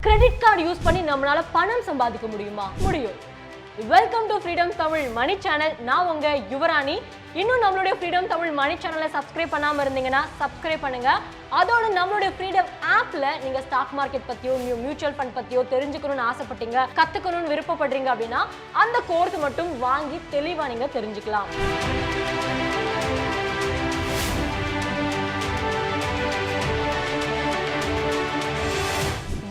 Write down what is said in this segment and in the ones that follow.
Credit card use பண்ணி நம்மளால பணம் சம்பாதிக்க முடியுமா? முடியும். Welcome to freedom Tamil Mani channel. நான் உங்க யுவராணி. இன்னும் நம்மளுடைய ஃப்ரீடம் தமிழ் மணி சேனலை சப்ஸ்கிரைப் பண்ணாம இருந்தீங்கன்னா சப்ஸ்கிரைப் பண்ணுங்க. அதோட நம்மளுடைய ஃப்ரீடம் ஆப்ல நீங்க ஸ்டாக் மார்க்கெட் பத்தியோ மியூச்சுவல் ஃபண்ட் பத்தியோ தெரிஞ்சுக்கணும்னு ஆசைப்பட்டீங்க, கத்துக்கணும்னு விருப்பப்படுறீங்க அப்படின்னா அந்த கோர்ஸ் மட்டும் வாங்கி தெளிவா நீங்க தெரிஞ்சுக்கலாம்.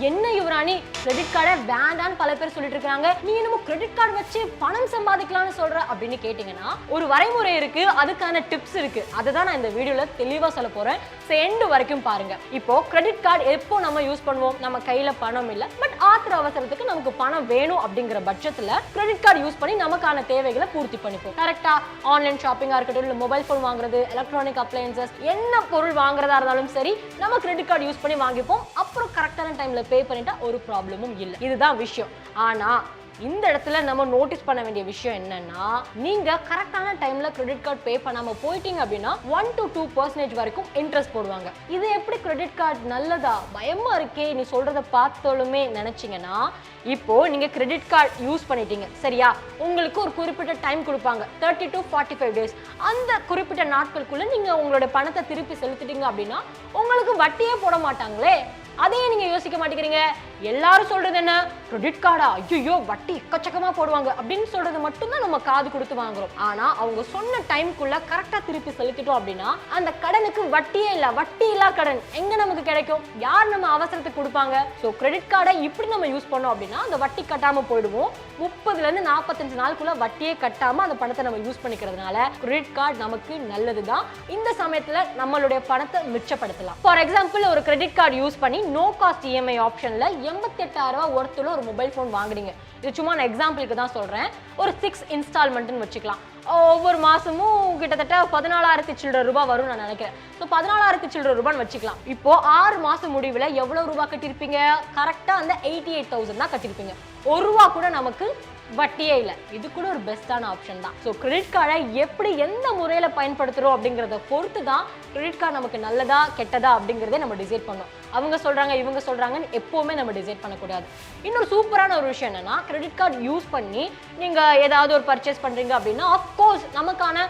என்ன யுவராணி, கிரெடிட் கார்டை வேண்டான்னு பல பேர் சொல்லிட்டு இருக்காங்க, நீ என்னமோ கிரெடிட் கார்டு வச்சு பணம் சம்பாதிக்கலாம்னு சொல்ற அப்படின்னு கேட்டீங்கன்னா ஒரு வரைமுறை இருக்கு, அதுக்கான டிப்ஸ் இருக்கு. அதை தான் நான் இந்த வீடியோல தெளிவா சொல்ல போறேன். எண்டு வரைக்கும் பாருங்க. இப்போ கிரெடிட் கார்டு எப்போ நம்ம யூஸ் பண்ணுவோம்? நம்ம கையில பணம் இல்ல, பட் ஆத்திர அவசரத்துக்கு நமக்கு பணம் வேணும் அப்படிங்கிற பட்சத்துல கிரெடிட் கார்டு யூஸ் பண்ணி நமக்கான தேவைகளை பூர்த்தி பண்ணிப்போம். கரெக்டா? ஆன்லைன் ஷாப்பிங்கா இருக்கட்டும், இல்ல மொபைல் போன் வாங்குறது, எலக்ட்ரானிக் அப்ளையன்சஸ், என்ன பொருள் வாங்குறதா இருந்தாலும் சரி, நம்ம கிரெடிட் கார்டு யூஸ் பண்ணி வாங்கிப்போம். அப்புறம் கரெக்டான டைம்ல பே பண்ணிட்டா ஒரு ப்ராப்ளமும் இல்லை. இதுதான் விஷயம். ஆனா இந்த இடத்துல நம்ம நோட்டீஸ் பண்ண வேண்டிய விஷயம் என்னன்னா, நீங்க கரெக்டான டைம்ல கிரெடிட் கார்டு பே பண்ணாம போயிட்டீங்க அப்படின்னா 1 to 2% வரைக்கும் இன்ட்ரெஸ்ட் போடுவாங்க. இது எப்படி கிரெடிட் கார்டு நல்லதா? பயமா இருக்கே நீ சொல்றத பார்த்தாலுமே நினைச்சீங்கன்னா, இப்போ நீங்க கிரெடிட் கார்டு யூஸ் பண்ணிட்டீங்க சரியா, உங்களுக்கு ஒரு குறிப்பிட்ட டைம் கொடுப்பாங்க, 30 to 45 days. அந்த குறிப்பிட்ட நாட்களுக்குள்ள நீங்க உங்களோட பணத்தை திருப்பி செலுத்திட்டீங்க அப்படின்னா உங்களுக்கு வட்டியே போட மாட்டாங்களே. அதையே நீங்க யோசிக்க மாட்டேங்கிறீங்க. எல்லாரும் சொல்றது என்ன? கிரெடிட் கார்டா, ஐயோ வட்டி எக்கச்சக்கமா போடுவாங்க அப்படின்னு சொல்றது மட்டும்தான் நம்ம காது கொடுத்து வாங்குறோம். ஆனா அவங்க சொன்ன டைம்குள்ள கரெக்டா திருப்பி செலுத்திட்டோம் அப்படின்னா அந்த கடனுக்கு வட்டியே இல்ல. வட்டி இல்லா கடன் எங்க நமக்கு கிடைக்கும்? யார் நம்ம அவசரத்துக்கு கொடுப்பாங்க? சோ கிரெடிட் கார்டை இப்படி நம்ம யூஸ் பண்ணோம் அப்படின்னா அந்த வட்டி கட்டாம போயிடுவோம். 30ல இருந்து 45 நாளுக்குள்ள வட்டியே கட்டாம அந்த பணத்தை நம்ம யூஸ் பண்ணிக்கிறதுனால கிரெடிட் கார்டு நமக்கு நல்லதுதான். இந்த சமயத்துல நம்மளுடைய பணத்தை மிச்சப்படுத்தலாம். ஃபார் எக்ஸாம்பிள், ஒரு கிரெடிட் கார்டு யூஸ் பண்ணி நோ காஸ்ட் இஎம்ஐ ஆப்ஷன்ல 88,000 ரூபாய் ஒர்த்துல ஒரு மொபைல் போன் வாங்குறீங்க. இது சும்மா நான் எக்ஸாம்பிளுக்கு தான் சொல்றேன். ஒரு 6 இன்ஸ்டால்மெண்ட்னு வச்சுக்கலாம். ஒவ்வொரு மாசமும் கிட்டத்தட்ட 14,000 சில்லற ரூபாய் வரும் நான் நினைக்கிறேன். ஸோ 14,000 சில்லற ரூபான்னு வச்சுக்கலாம். இப்போ 6 மாசம் முடிவில் எவ்வளவு ரூபாய் கட்டிருப்பீங்க? கரெக்டா அந்த 88,000 தான் கட்டிருப்பீங்க. ஒரு ரூபா கூட நமக்கு வட்டியே இல்லை. இது கூட ஒரு பெஸ்டான ஆப்ஷன் தான். ஸோ கிரெடிட் கார்டை எப்படி எந்த முறையில் பயன்படுத்துகிறோம் அப்படிங்கிறத பொறுத்து தான் கிரெடிட் கார்டு நமக்கு நல்லதா கெட்டதா அப்படிங்கிறதே நம்ம டிசைட் பண்ணோம். அவங்க சொல்கிறாங்க இவங்க சொல்கிறாங்கன்னு எப்போவுமே நம்ம டிசைட் பண்ணக்கூடாது. இன்னொரு சூப்பரான ஒரு விஷயம் என்னன்னா, கிரெடிட் கார்டு யூஸ் பண்ணி நீங்கள் ஏதாவது ஒரு பர்ச்சேஸ் பண்ணுறீங்க அப்படின்னா அஃப்கோர்ஸ் நமக்கான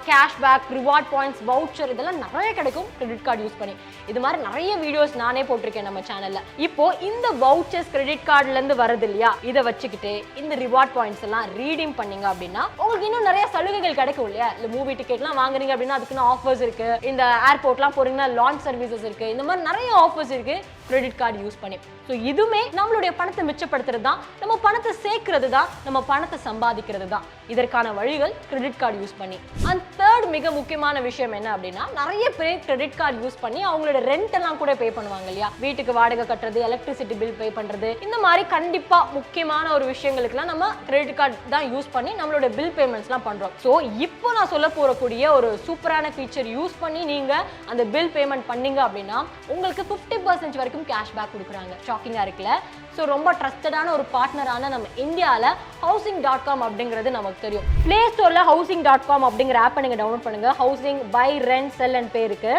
கேஷ்பேக், ரிவார்ட் பாயிண்ட்ஸ், வவுச்சர் இதெல்லாம் நிறைய கிடைக்கும் கிரெடிட் கார்டு யூஸ் பண்ணி. இது மாதிரி நிறைய வீடியோஸ் நானே போட்டிருக்கேன் நம்ம சேனலில். இப்போ இந்த வவுச்சர்ஸ் கிரெடிட் கார்டுலேருந்து வருது இல்லையா, இதை வச்சுக்கிட்டு இந்த ரிவார்ட் பாயிண்ட்ஸ் எல்லாம் ரீடீம் பண்ணீங்க அப்படின்னா உங்களுக்கு இன்னும் நிறைய சலுகைகள் கிடைக்கும் இல்லையா. இல்லை மூவி டிக்கெட்லாம் வாங்குறீங்க அப்படின்னா அதுக்குன்னு ஆஃபர்ஸ் இருக்கு. இந்த ஏர்போர்ட்லாம் போறீங்கன்னா லான்ச் சர்வீசஸ் இருக்கு. இந்த மாதிரி நிறைய ஆஃபர்ஸ் இருக்கு கிரெடிட் கார்டு யூஸ் பண்ணி. ஸோ இதுவுமே நம்மளுடைய பணத்தை மிச்சப்படுத்துறது தான், நம்ம பணத்தை சேர்க்கிறது தான், நம்ம பணத்தை சம்பாதிக்கிறது தான். இதற்கான வழிகள் கிரெடிட் கார்டு யூஸ் பண்ணி. அண்ட் தேர்ட் மிக முக்கியமான விஷயம் என்ன அப்படின்னா, நிறைய பேர் கிரெடிட் கார்டு யூஸ் பண்ணி அவங்களோட ரெண்ட் எல்லாம் கூட பே பண்ணுவாங்க இல்லையா. வீட்டுக்கு வாடகை கட்டுறது, எலக்ட்ரிசிட்டி பில் பே பண்றது, இந்த மாதிரி கண்டிப்பா முக்கியமான ஒரு விஷயங்களுக்குலாம் நம்ம கிரெடிட் கார்டு தான் யூஸ் பண்ணி நம்மளோட பில் பேமெண்ட்ஸ்லாம் பண்றோம். ஸோ இப்போ நான் சொல்ல போறக்கூடிய ஒரு சூப்பரான ஃபீச்சர் யூஸ் பண்ணி நீங்க அந்த பில் பேமெண்ட் பண்ணீங்க அப்படின்னா உங்களுக்கு 50% வரைக்கும் கேஷ்பேக் கொடுக்குறாங்க. ஷாக்கிங்கா இருக்குல்ல. ஸோ ரொம்ப ட்ரஸ்டடான ஒரு பார்ட்னரான நம்ம இந்தியாவில் housing.com அப்படிங்கிறது நமக்கு தெரியும். பிளே ஸ்டோரில் housing.com அப்படிங்கிற ஆப்பை நீங்கள் டவுன்லோட் பண்ணுங்க. Housing buy rent sell and pay இருக்கு.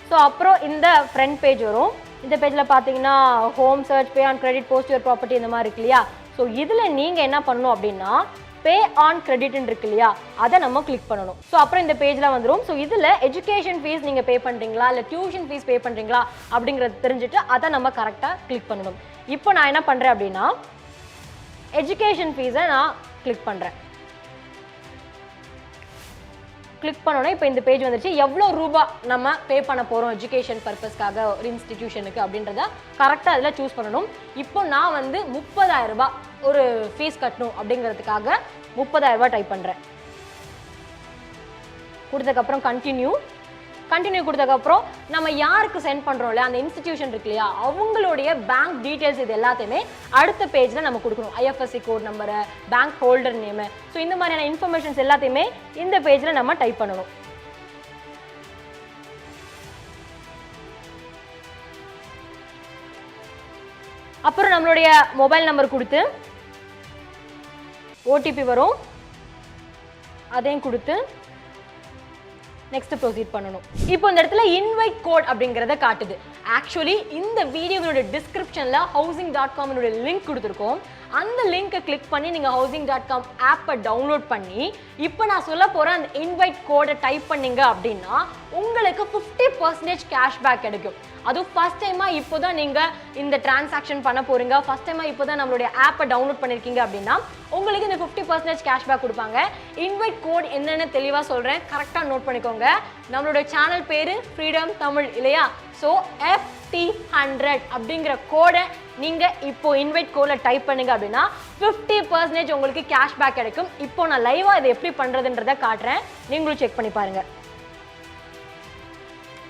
ஸோ அப்புறம் இந்த ஃப்ரண்ட் பேஜ் வரும். இந்த பேஜில் பார்த்தீங்கன்னா home search, pay on credit, post your property இந்த மாதிரி இருக்கு இல்லையா. ஸோ இதில் நீங்கள் என்ன பண்ணணும் அப்படின்னா பே ஆன் கிரெடிட்னு இருக்கு இல்லையா, அதை நம்ம கிளிக் பண்ணணும். ஸோ அப்புறம் இந்த பேஜில் வந்துடும். ஸோ இதில் எஜுகேஷன் ஃபீஸ் நீங்கள் பே பண்ணுறீங்களா இல்லை டியூஷன் ஃபீஸ் பே பண்ணுறீங்களா அப்படிங்கிறது தெரிஞ்சுட்டு அதை நம்ம கரெக்டாக கிளிக் பண்ணணும். இப்போ நான் என்ன பண்ணுறேன் அப்படின்னா எஜுகேஷன் ஃபீஸை நான் கிளிக் பண்ணுறேன். கிளிக் பண்ணோன்னா இப்போ இந்த பேஜ் வந்துருச்சு. எவ்வளோ ரூபாய் நம்ம பே பண்ண போகிறோம் எஜுகேஷன் பர்பஸ்க்காக ஒரு இன்ஸ்டிடியூஷனுக்கு அப்படின்றத கரெக்டாக அதில் சூஸ் பண்ணணும். இப்போ நான் வந்து 30,000 ரூபாய் ஒரு ஃபீஸ் கட்டணும் அப்படிங்கிறதுக்காக 30,000 ரூபாய் டைப் பண்ணுறேன். கொடுத்ததுக்கப்புறம் கண்டினியூ கொடுத்ததுக்கப்புறம் நம்ம யாருக்கு சென்ட் பண்ணுறோம்ல அந்த இன்ஸ்டிடியூஷன் இருக்கு இல்லையா, அவங்களுடைய பேங்க் டீட்டெயில்ஸ் இது எல்லாத்தையுமே அடுத்த பேஜில் நம்ம கொடுக்கணும். IFSC code number, bank holder name, so இந்த மாதிரியான இன்ஃபர்மேஷன்ஸ் எல்லாத்தையுமே இந்த பேஜில் நம்ம டைப் பண்ணணும். அப்புறம் நம்மளுடைய மொபைல் நம்பர் கொடுத்து ஓடிபி வரும், அதையும் கொடுத்து நெக்ஸ்ட் ப்ரொசீட் பண்ணணும். இப்போ இந்த இடத்துல இன்வைட் கோட் அப்படிங்கறத காட்டுது. ஆக்சுவலி இந்த வீடியோவோட டிஸ்கிரிப்ஷன்ல housing.com லிங்க் கொடுத்துருக்கோம். அந்த லிங்கை கிளிக் பண்ணி நீங்க housing.com ஆப்பை டவுன்லோட் பண்ணி இப்போ நான் சொல்ல போற அந்த இன்வைட் கோடை டைப் பண்ணீங்க அப்படின்னா உங்களுக்கு 50% கேஷ்பேக் கிடைக்கும். அதுவும் ஃபர்ஸ்ட் டைமா இப்போதான் நீங்க இந்த டிரான்சாக்ஷன் பண்ண போறீங்க, ஃபர்ஸ்ட் டைமா இப்போதான் நம்மளுடைய ஆப்பை டவுன்லோட் பண்ணிருக்கீங்க அப்படின்னா உங்களுக்கு இந்த 50% கேஷ்பேக் கொடுப்பாங்க. இன்வைட் கோட் என்னன்னு தெளிவா சொல்றேன், கரெக்டா நோட் பண்ணிக்கோங்க. நம்மளோட சேனல் பேரு ஃப்ரீடம் தமிழ் இல்லையா? ஸோ FT100 அப்படிங்கிற கோடை நீங்க இப்போ இன்வைட் கோட்ல டைப் பண்ணுங்க அப்படின்னா 50% உங்களுக்கு கேஷ்பேக் கிடைக்கும். இப்போ நான் லைவா இதை எப்படி பண்றதுன்றதை காட்டுறேன், நீங்களும் செக் பண்ணி பாருங்க.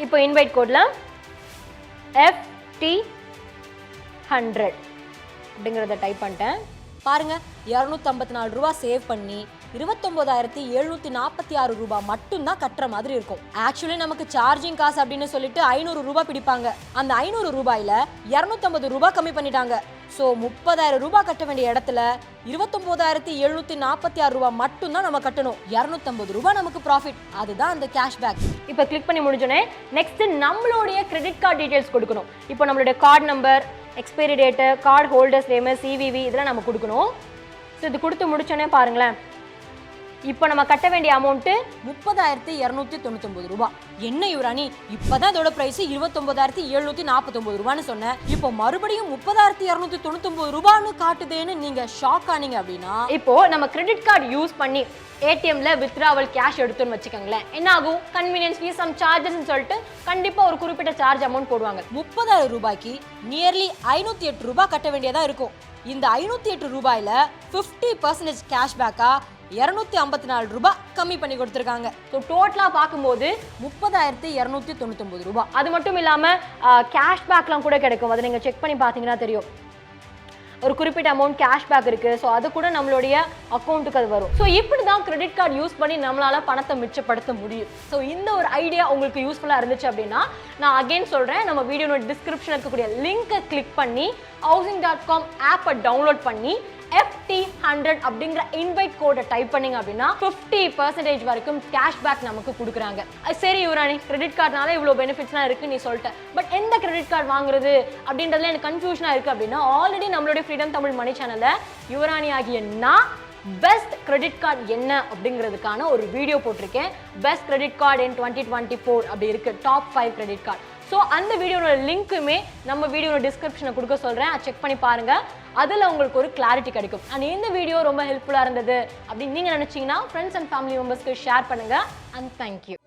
இப்போ இன்வைட் கோட்ல FT100 அப்படிங்கிறத டைப் பண்ணிட்டேன். பாருங்க 254 ரூபா சேவ் பண்ணி 29,746 ரூபாய் மட்டும் தான் கட்டுற மாதிரி இருக்கும். ஆக்சுவலி நமக்கு சார்ஜிங் காசு அப்படின்னு சொல்லிட்டு 500 ரூபாய் பிடிப்பாங்க. அந்த 500 ரூபாயில 250 ரூபாய் கம்மி பண்ணிட்டாங்க. ஸோ 30,000 ரூபாய் கட்ட வேண்டிய இடத்துல 29,746 ரூபாய் மட்டும் தான் நம்ம கட்டணும். 250 ரூபாய் நமக்கு ப்ராஃபிட். அதுதான் அந்த கேஷ்பேக். இப்போ கிளிக் பண்ணி முடிஞ்சோடனே நெக்ஸ்ட் நம்மளுடைய கிரெடிட் கார்டு டீடைல்ஸ் கொடுக்கணும். இப்போ நம்மளுடைய card number, expiry date, card holders name, CVV இதெல்லாம் நம்ம கொடுக்கணும். ஸோ இது கொடுத்து முடிச்சோன்னே பாருங்களேன், இப்போ நம்ம கட்ட வேண்டிய அமௌண்ட் 30,299 ரூபாய். என்ன யுவராணி, இப்பதான் இதோட பிரைஸ் 29,749 ரூபான்னு சொன்னேன், இப்போ மறுபடியும் 30,299 ரூபான்னு காட்டுதேன்னு நீங்க ஷாக் ஆனீங்க அப்படின்னா, இப்போ நம்ம கிரெடிட் கார்டு யூஸ் பண்ணி ஏடிஎம்ல வித்ட்ராவல் கேஷ் எடுத்துன்னு வச்சுக்கோங்களேன், என்ன ஆகும்? கன்வீனியன்ஸ் ஃபீஸ், சம் சார்ஜஸ் சொல்லிட்டு கண்டிப்பா ஒரு குறிப்பிட்ட சார்ஜ் அமௌண்ட் போடுவாங்க. 30,000 ரூபாய்க்கு நியர்லி 508 ரூபாய் கட்ட வேண்டியதா இருக்கும். இந்த 508 ரூபாயில 50% கேஷ்பேக்கா 254 ரூபாய் கம்மி பண்ணி கொடுத்துருக்காங்க. ஸோ டோட்டலாக பார்க்கும்போது 30,299 ரூபாய். அது மட்டும் இல்லாமல் கேஷ்பேக்லாம் கூட கிடைக்கும். அதை நீங்கள் செக் பண்ணி பார்த்தீங்கன்னா தெரியும், ஒரு குறிப்பிட்ட அமௌண்ட் கேஷ்பேக் இருக்கு. ஸோ அது கூட நம்மளுடைய அக்கௌண்ட்டுக்கு அது வரும். ஸோ இப்படி தான் கிரெடிட் கார்டு யூஸ் பண்ணி நம்மளால பணத்தை மிச்சப்படுத்த முடியும். ஸோ இந்த ஒரு ஐடியா உங்களுக்கு யூஸ்ஃபுல்லாக இருந்துச்சு அப்படின்னா நான் அகைன் சொல்றேன், நம்ம வீடியோட டிஸ்கிரிப்ஷன் இருக்கக்கூடிய லிங்கை கிளிக் பண்ணி housing.com ஆப்பை டவுன்லோட் பண்ணி FT100 அப்படிங்கிற இன்வைட் கோடை டைப் பண்ணீங்க அப்படின்னா 50% வரைக்கும் கேஷ்பேக் நமக்கு கொடுக்குறாங்க. சரி யுவராணி, கிரெடிட் கார்டுனால இவ்வளோ பெனிஃபிட்ஸ்லாம் இருக்கு நீ சொல்லிட்ட, பட் எந்த கிரெடிட் கார்டு வாங்குறது அப்படின்றதுல எனக்கு கன்ஃபியூஷனா இருக்கு அப்படின்னா ஆல்ரெடி நம்மளுடைய ஃப்ரீடம் தமிழ் மணி சேனல்ல யுவராணி ஆகிய நான் பெஸ்ட் கிரெடிட் கார்டு என்ன அப்படிங்கிறதுக்கான ஒரு வீடியோ போட்டிருக்கேன். பெஸ்ட் கிரெடிட் கார்டு இன் 2024 அப்படி இருக்கு, டாப் 5 கிரெடிட் கார்டு. ஸோ அந்த வீடியோட லிங்க்குமே நம்ம வீடியோட டிஸ்கிரிப்ஷனில் கொடுக்க சொல்கிறேன், செக் பண்ணி பாருங்கள். அதில் உங்களுக்கு ஒரு கிளாரிட்டி கிடைக்கும். அண்ட் இந்த வீடியோ ரொம்ப ஹெல்ப்ஃபுல்லாக இருந்தது அப்படின்னு நீங்கள் நினச்சிங்கன்னா ஃப்ரெண்ட்ஸ் அண்ட் ஃபேமிலி மெம்பர்ஸ்க்கு ஷேர் பண்ணுங்கள். And thank you.